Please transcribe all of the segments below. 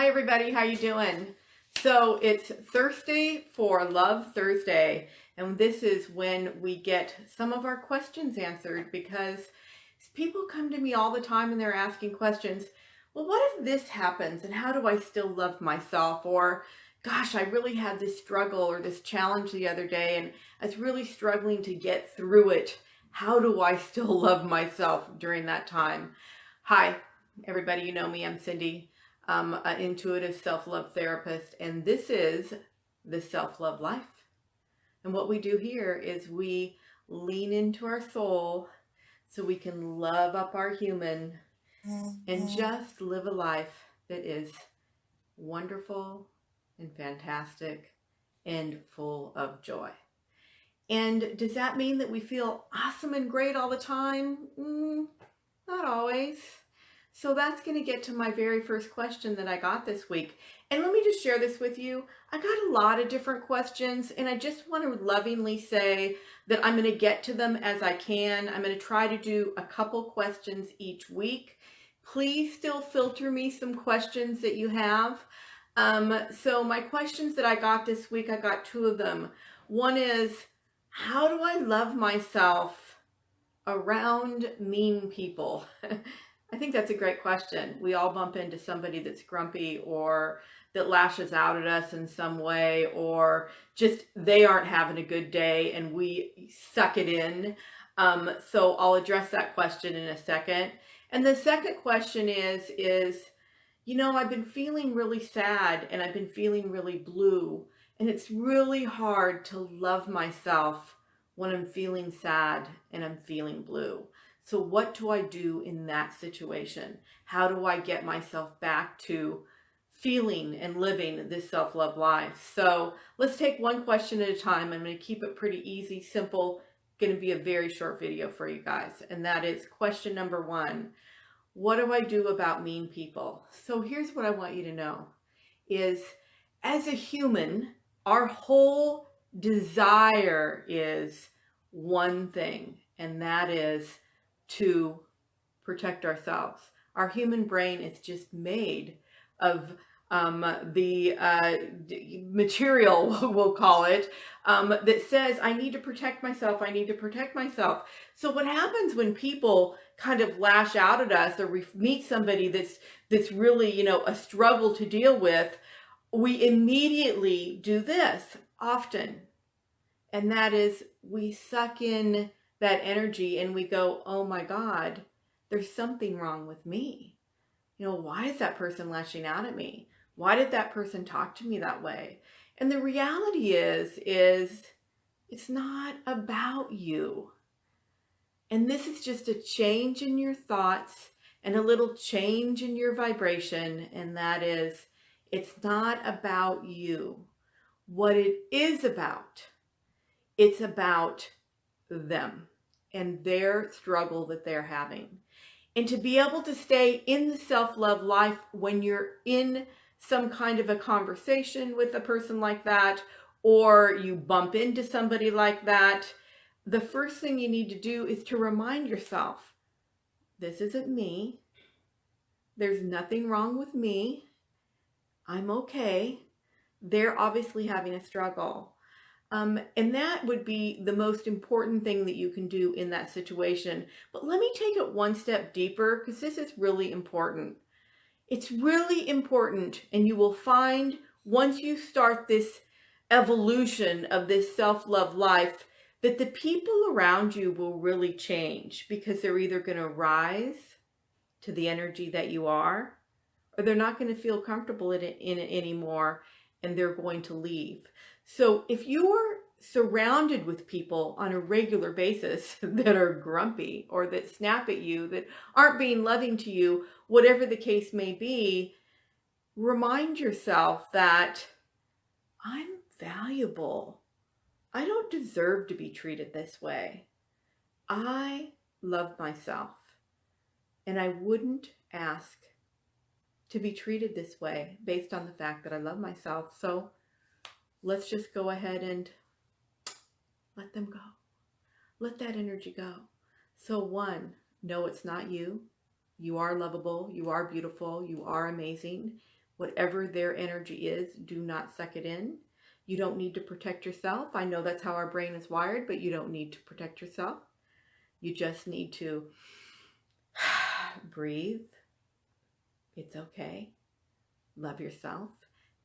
Hi everybody, how you doing? So it's Thursday for Love Thursday, and this is when we get some of our questions answered, because people come to me all the time and they're asking questions. Well, what if this happens and how do I still love myself? Or gosh, I really had this struggle or this challenge the other day and I was really struggling to get through it. How do I still love myself during that time? Hi everybody, you know me, I'm Cindy. An intuitive self-love therapist, and this is the Self-Love Life. And what we do here is we lean into our soul so we can love up our human and just live a life that is wonderful and fantastic and full of joy. And does that mean that we feel awesome and great all the time? Not always. So that's going to get to my very first question that I got this week. And let me just share this with you. I got a lot of different questions, and I just want to lovingly say that I'm going to get to them as I can. I'm going to try to do a couple questions each week. Please still filter me some questions that you have. So my questions that I got this week, I got two of them. One is, how do I love myself around mean people? I think that's a great question. We all bump into somebody that's grumpy or that lashes out at us in some way, or just they aren't having a good day and we suck it in. So I'll address that question in a second. And the second question is, you know, I've been feeling really sad and I've been feeling really blue, and it's really hard to love myself when I'm feeling sad and I'm feeling blue. So what do I do in that situation? How do I get myself back to feeling and living this self-love life? So let's take one question at a time. I'm going to keep it pretty easy, simple. Going to be a very short video for you guys. And that is question number one. What do I do about mean people? So here's what I want you to know is, as a human, our whole desire is one thing, and that is to protect ourselves. Our human brain is just made of the material, we'll call it, that says, I need to protect myself, I need to protect myself. So what happens when people kind of lash out at us, or we meet somebody that's really, you know, a struggle to deal with, we immediately do this often. And that is, we suck in that energy and we go, oh my God, there's something wrong with me. You know, why is that person lashing out at me? Why did that person talk to me that way? And the reality is it's not about you. And this is just a change in your thoughts and a little change in your vibration. And that is, it's not about you. What it is about, it's about them and their struggle that they're having. And to be able to stay in the self-love life when you're in some kind of a conversation with a person like that, or you bump into somebody like that, the first thing you need to do is to remind yourself, this isn't me. There's nothing wrong with me. I'm okay. They're obviously having a struggle. And that would be the most important thing that you can do in that situation. But let me take it one step deeper, because this is really important. It's really important, and you will find once you start this evolution of this self-love life, that the people around you will really change, because they're either going to rise to the energy that you are, or they're not going to feel comfortable in it anymore, and they're going to leave. So if you're surrounded with people on a regular basis that are grumpy or that snap at you, that aren't being loving to you, whatever the case may be, remind yourself that I'm valuable. I don't deserve to be treated this way. I love myself, and I wouldn't ask to be treated this way based on the fact that I love myself. So let's just go ahead and let them go. Let that energy go. So one, no, it's not you. You are lovable. You are beautiful. You are amazing. Whatever their energy is, do not suck it in. You don't need to protect yourself. I know that's how our brain is wired, but you don't need to protect yourself. You just need to breathe. It's okay. Love yourself.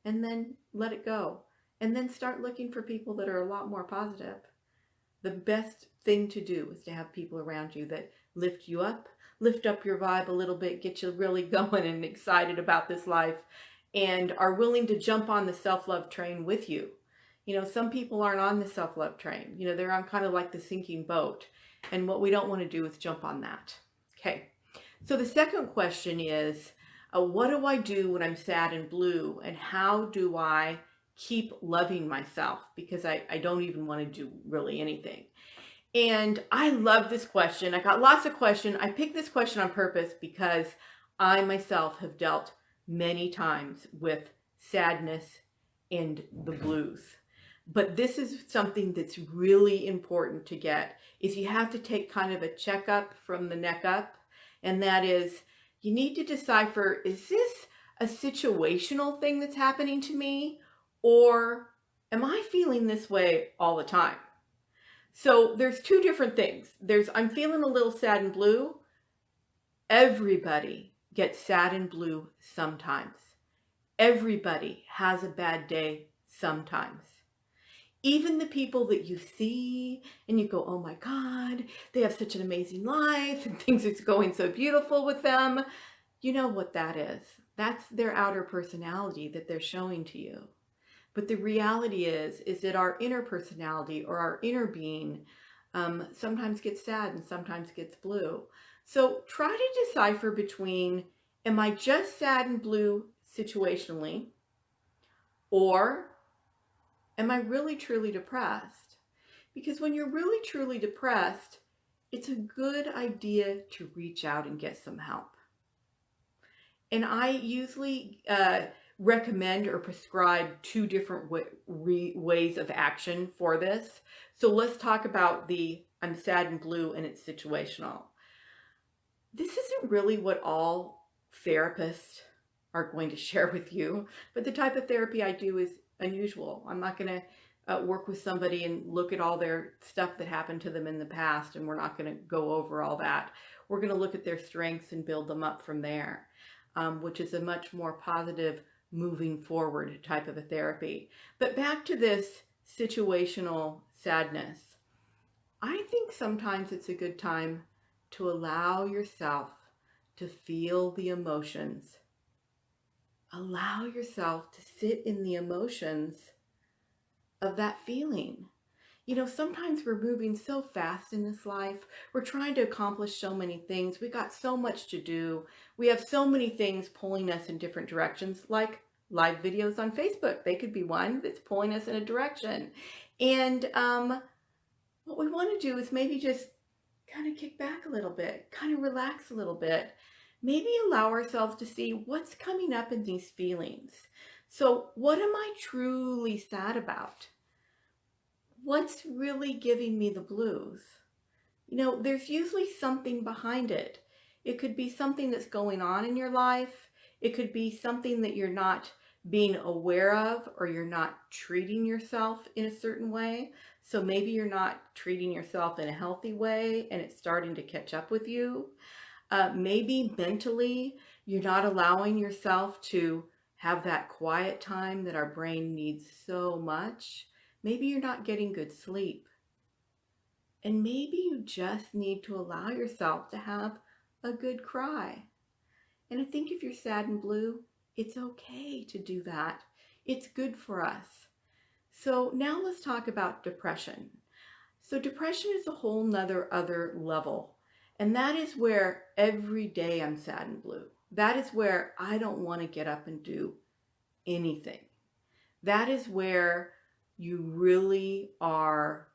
And then let it go. And then start looking for people that are a lot more positive. The best thing to do is to have people around you that lift you up, lift up your vibe a little bit, get you really going and excited about this life, and are willing to jump on the self-love train with you. You know, some people aren't on the self-love train. You know, they're on kind of like the sinking boat. And what we don't want to do is jump on that. Okay. So the second question is, what do I do when I'm sad and blue? And how do I keep loving myself? Because I don't even want to do really anything. And I love this question. I got lots of questions. I picked this question on purpose because I myself have dealt many times with sadness and the blues. But this is something that's really important to get, is you have to take kind of a checkup from the neck up. And that is, you need to decipher, is this a situational thing that's happening to me? Or am I feeling this way all the time? So there's two different things. I'm feeling a little sad and blue. Everybody gets sad and blue sometimes. Everybody has a bad day sometimes. Even the people that you see and you go, oh my God, they have such an amazing life and things are going so beautiful with them. You know what that is. That's their outer personality that they're showing to you. But the reality is that our inner personality or our inner being sometimes gets sad and sometimes gets blue. So try to decipher between, am I just sad and blue situationally, or am I really truly depressed? Because when you're really truly depressed, it's a good idea to reach out and get some help. And I usually recommend or prescribe two different ways of action for this. So let's talk about the I'm sad and blue and it's situational. This isn't really what all therapists are going to share with you, but the type of therapy I do is unusual. I'm not going to work with somebody and look at all their stuff that happened to them in the past, and we're not going to go over all that. We're going to look at their strengths and build them up from there, which is a much more positive, moving forward type of a therapy. But back to this situational sadness. I think sometimes it's a good time to allow yourself to feel the emotions. Allow yourself to sit in the emotions of that feeling. You know, sometimes we're moving so fast in this life. We're trying to accomplish so many things. We got so much to do. We have so many things pulling us in different directions, like live videos on Facebook. They could be one that's pulling us in a direction. And what we want to do is maybe just kind of kick back a little bit, kind of relax a little bit. Maybe allow ourselves to see what's coming up in these feelings. So what am I truly sad about? What's really giving me the blues? You know, there's usually something behind it. It could be something that's going on in your life. It could be something that you're not being aware of, or you're not treating yourself in a certain way. So maybe you're not treating yourself in a healthy way and it's starting to catch up with you. Maybe mentally, you're not allowing yourself to have that quiet time that our brain needs so much. Maybe you're not getting good sleep. And maybe you just need to allow yourself to have a good cry. And I think if you're sad and blue, it's okay to do that. It's good for us. So now let's talk about depression. So depression is a whole nother other level. And that is where every day I'm sad and blue. That is where I don't want to get up and do anything. That is where you really are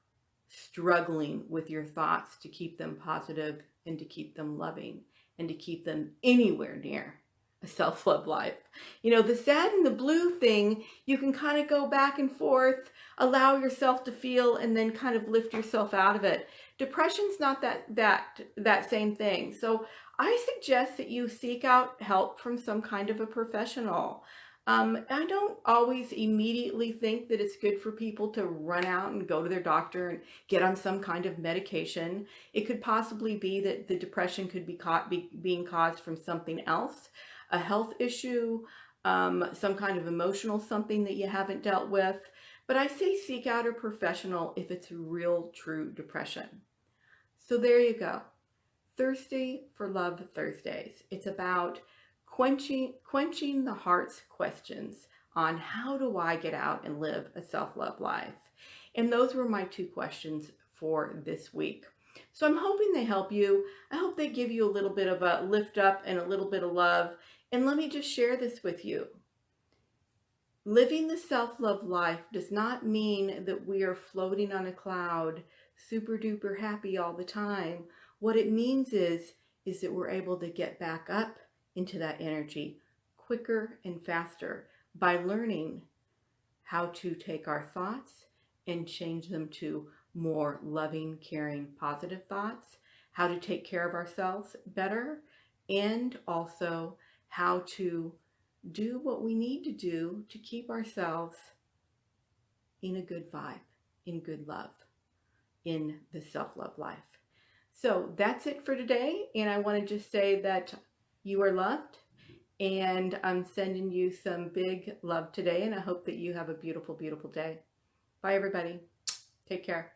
struggling with your thoughts to keep them positive and to keep them loving and to keep them anywhere near a self-love life. You know, the sad and the blue thing, you can kind of go back and forth, allow yourself to feel, and then kind of lift yourself out of it. Depression's not that same thing. So I suggest that you seek out help from some kind of a professional. I don't always immediately think that it's good for people to run out and go to their doctor and get on some kind of medication. It could possibly be that the depression could be being caused from something else, a health issue, some kind of emotional something that you haven't dealt with. But I say seek out a professional if it's real, true depression. So there you go. Thirsty for Love Thursdays. It's about quenching the heart's questions on how do I get out and live a self-love life. And those were my 2 questions for this week. So I'm hoping they help you. I hope they give you a little bit of a lift up and a little bit of love. And let me just share this with you. Living the self-love life does not mean that we are floating on a cloud, super duper happy all the time. What it means is that we're able to get back up into that energy quicker and faster by learning how to take our thoughts and change them to more loving, caring, positive thoughts, how to take care of ourselves better, and also how to do what we need to do to keep ourselves in a good vibe, in good love, in the self-love life. So that's it for today. And I want to just say that you are loved, and I'm sending you some big love today. And I hope that you have a beautiful, beautiful day. Bye, everybody. Take care.